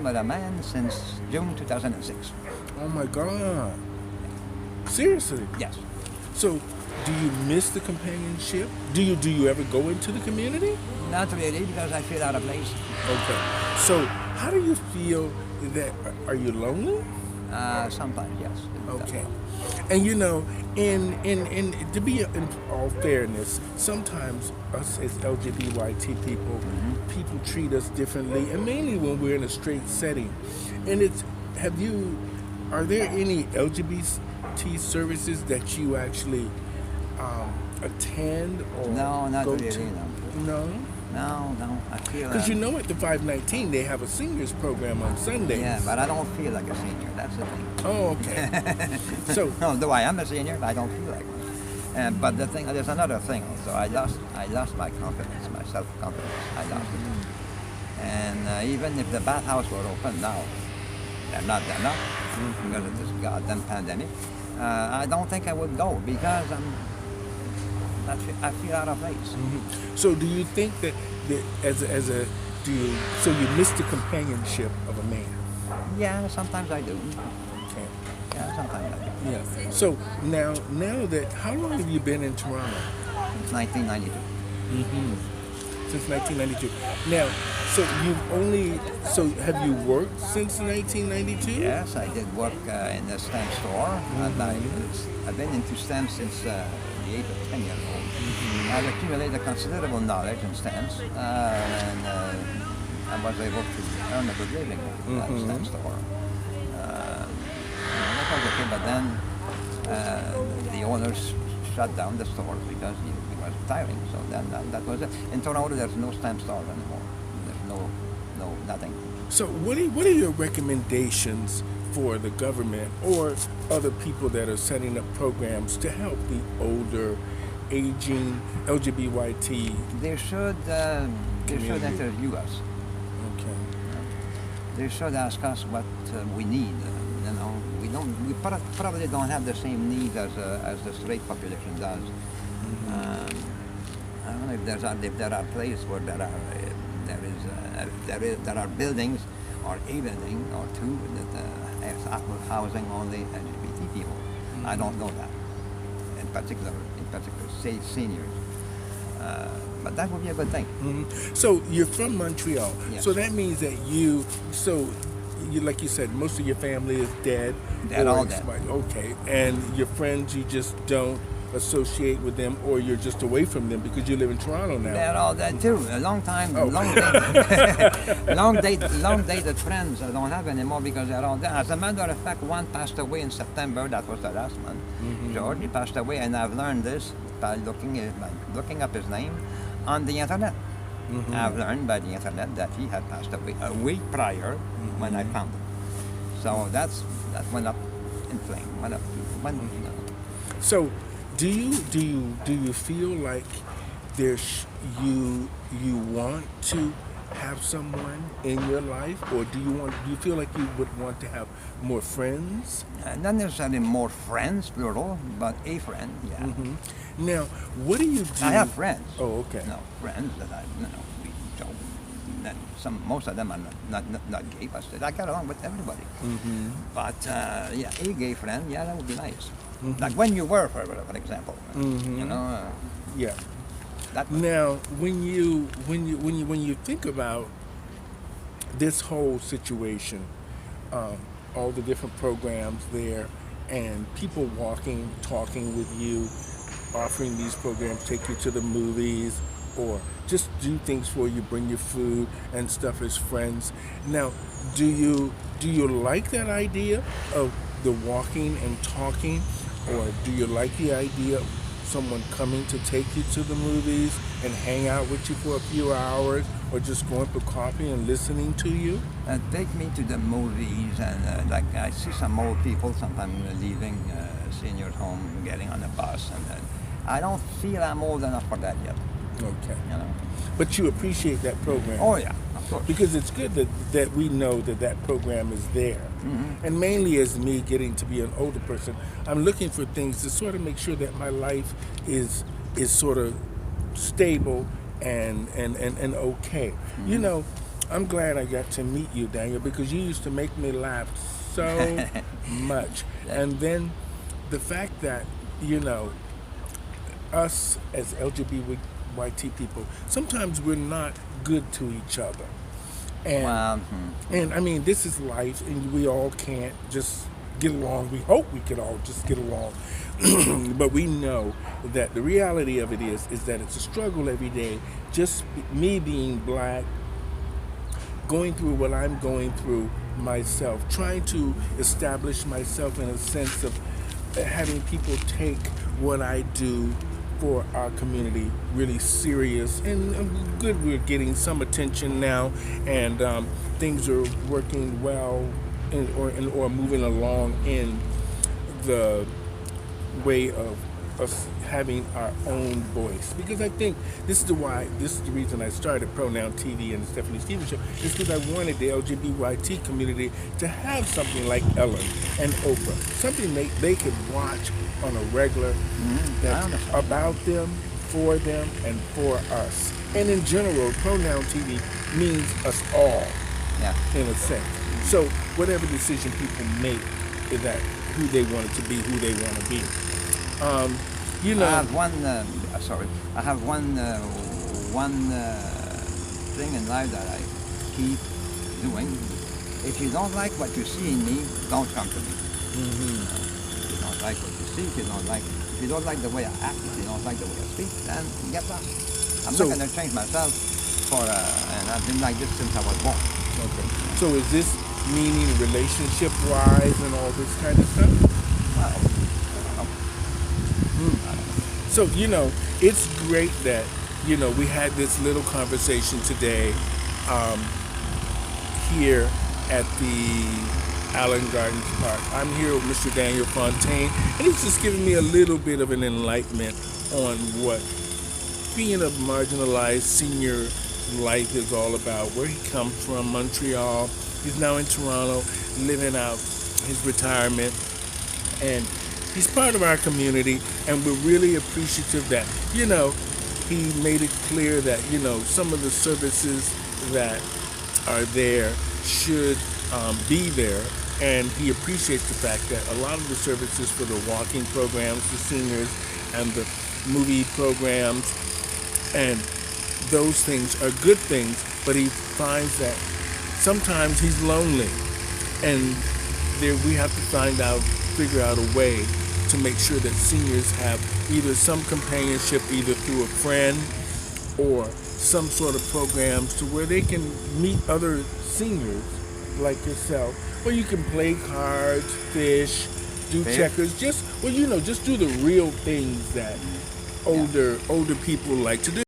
with a man since June 2006. Oh my God. Seriously? Yes. So, do you miss the companionship? Do you ever go into the community? Not really, because I feel out of place. Okay. So, how do you feel that? Are you lonely? Sometimes, yes. Okay. And you know, in to be in all fairness, sometimes us as LGBTQ people, people treat us differently, and mainly when we're in a straight setting. And are there any LGBT services that you actually attend or No, not go really, to? no. No? No, I feel... Because you know at the 519 they have a seniors program on Sundays. Yeah, but I don't feel like a senior, that's the thing. Oh, okay. So, No, though I am a senior, I don't feel like one. But the thing, there's another thing also. I lost my confidence, my self-confidence. I lost it. And even if the bathhouse were open now, they're not because of this goddamn pandemic. I don't think I would go because I feel out of place. So do you think that so you miss the companionship of a man? Yeah, sometimes I do. Okay. Yeah, sometimes I do. Yeah. So now that, how long have you been in Toronto? Since 1992. Since 1992. Now, so have you worked since 1992? Yes, I did work in the stamp store. I've been into stamps since the age of 10 years old. I've accumulated considerable knowledge in stamps, and I was able to earn a good living at the stamp store. That was okay, but then the owners shut down the store because it was tiring. So then that was it. In Toronto, there's no stamp stores anymore. There's no nothing. So what are your recommendations for the government or other people that are setting up programs to help the older, aging LGBT? They should interview us. Okay. They should ask us what we need. We probably don't have the same needs as the straight population does. I don't know if there are places where there are buildings or a building or two that is housing only LGBT people. I don't know that. In particular, say seniors. But that would be a good thing. So you're from Montreal. Yes. So that means that you, like you said, most of your family is dead. They're all dead. Okay. And your friends, you just don't associate with them, or you're just away from them because you live in Toronto now. They're all dead too. A long time, long dated friends I don't have anymore because they're all dead. As a matter of fact, one passed away in September. That was the last month. George, he passed away, and I've learned this by looking up his name on the internet. I've learned by the internet that he had passed away a week prior when I found him. So that went up in flame. So, do you feel like you want to have someone in your life, or do you feel like you would want to have more friends? Not necessarily more friends, plural, but a friend. Yeah. Now, what do you do? I have friends. Oh, okay. No, friends that we joke. Most of them are not gay, but I get along with everybody. But yeah, a gay friend, yeah, that would be nice. Like when you were, for example, you know. Yeah. Now, when you think about this whole situation, all the different programs there, and people walking, talking with you, offering these programs, take you to the movies, or just do things for you, bring you food and stuff as friends. Now, do you like that idea of the walking and talking, or do you like the idea of someone coming to take you to the movies and hang out with you for a few hours, or just going for coffee and listening to you? Take me to the movies, and like I see some old people sometimes leaving seniors home, getting on a bus, and I don't feel I'm old enough for that yet. Okay. You know. But you appreciate that program. Oh yeah, of course. Because it's good that we know that program is there. And mainly as me getting to be an older person, I'm looking for things to sort of make sure that my life is sort of stable and okay. You know, I'm glad I got to meet you, Daniel, because you used to make me laugh so much. And then the fact that, you know, us as LGBTQIT people, sometimes we're not good to each other. And, and I mean, this is life, and we all can't just get along. We hope we could all just get along. But we know that the reality of it is that it's a struggle every day. Just me being black, going through what I'm going through myself, trying to establish myself in a sense of having people take what I do for our community really serious. And good, we're getting some attention now, and things are working well or moving along in the way of us having our own voice. Because I think this is the reason I started Pronoun TV and the Stephanie Stevens Show, is because I wanted the LGBTQIT community to have something like Ellen and Oprah, something they could watch on a regular, that's about them, for them, and for us. And in general, Pronoun TV means us all, in a sense. So whatever decision people make, is that who they want it to be, who they want to be. You know, I have one. I have one thing in life that I keep doing. If you don't like what you see in me, don't come to me. If you don't like what you see, if you don't like the way I act, if you don't like the way I speak, then get lost. I'm not going to change myself and I've been like this since I was born. Okay. So is this meaning relationship-wise and all this kind of stuff? Well, So, you know, it's great that, you know, we had this little conversation today here at the Allen Gardens Park. I'm here with Mr. Daniel Fontaine, and he's just giving me a little bit of an enlightenment on what being a marginalized senior life is all about, where he comes from, Montreal. He's now in Toronto, living out his retirement, and he's part of our community, and we're really appreciative that, you know, he made it clear that, you know, some of the services that are there should be there, and he appreciates the fact that a lot of the services for the walking programs for seniors and the movie programs and those things are good things, but he finds that sometimes he's lonely, and there we have to figure out a way to make sure that seniors have either some companionship, either through a friend or some sort of programs to where they can meet other seniors like yourself, where you can play cards, fish, do checkers, just do the real things that older people like to do.